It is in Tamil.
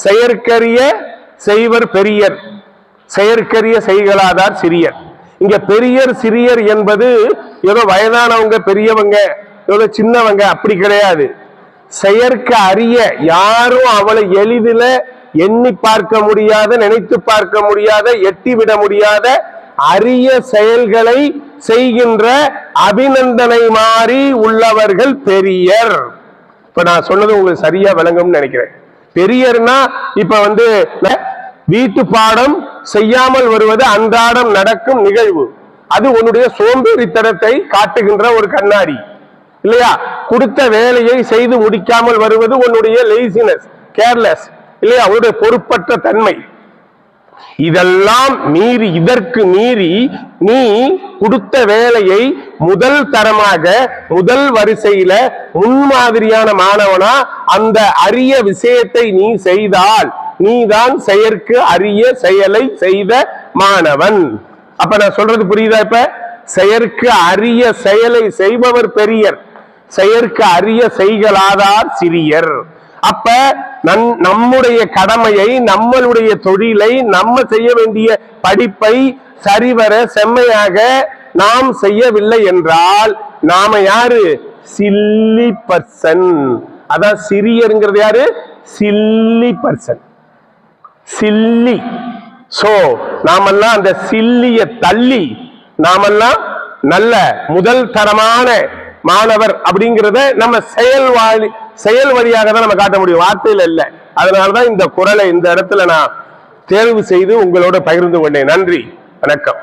செயற்கரிய செய்வர் பெரியர், செயற்கரிய செய்களாதார் சிறியர். இங்க பெரியர் சிறியர் என்பது ஏதோ வயதானவங்க பெரியவங்க ஏதோ சின்னவங்க அப்படி கிடையாது. செயற்க அறிய, யாரும் அவளை எளிதில எண்ணி பார்க்க முடியாத, நினைத்து பார்க்க முடியாத, எட்டிவிட முடியாத அரிய செயல்களை செய்கின்ற அபிநந்தனை மாறி உள்ளவர்கள் பெரியர். இப்ப நான் சொன்னது உங்களுக்கு சரியா விளங்கும்னு நினைக்கிறேன். பெரியர்னா இப்ப வீட்டு பாடம் செய்யாமல் வருவது அன்றாடம் நடக்கும் நிகழ்வு. அது உன்னுடைய சோம்பேறித்தனத்தை காட்டுகின்ற ஒரு கண்ணாடி இல்லையா? கொடுத்த வேலையை செய்து முடிக்காமல் வருவது உன்னுடைய லேசினஸ், கேர்லெஸ் இல்லையா? உன்னுடைய பொறுப்பற்ற தன்மை. இதெல்லாம் மீறி, இதற்கு மீறி நீ கொடுத்த வேலையை முதல் தரமாக, முதல் வரிசையில முன்மாதிரியான மாணவனா அந்த அரிய விஷயத்தை நீ செய்தால் நீதான் செயற்கு அரிய செயலை செய்த மாணவன். அப்ப நான் சொல்றது புரியுதா? இப்ப செயற்கு அரிய செயலை செய்பவர் பெரியர், செயற்கு அரிய செய்களாதார் சிறியர். அப்ப நம்முடைய கடமையை, நம்மளுடைய தொழிலை, நம்ம செய்ய வேண்டிய படிப்பை சரிவர செம்மையாக நாம் செய்யவில்லை என்றால் நாம யாரு? Chilli person. அதான் சிறியருங்கிறது யாரு? Chilli person, chilli. சோ நாமெல்லாம் அந்த சில்லிய தள்ளி நாமெல்லாம் நல்ல முதல் தரமான மாணவர் அப்படிங்கிறத நம்ம செயல் வழியாக தான் நம்ம காட்ட முடியும், வார்த்தையில இல்லை. அதனாலதான் இந்த குறளை இந்த இடத்துல நான் தேர்வு செய்து உங்களோட பகிர்ந்து கொண்டேன். நன்றி, வணக்கம்.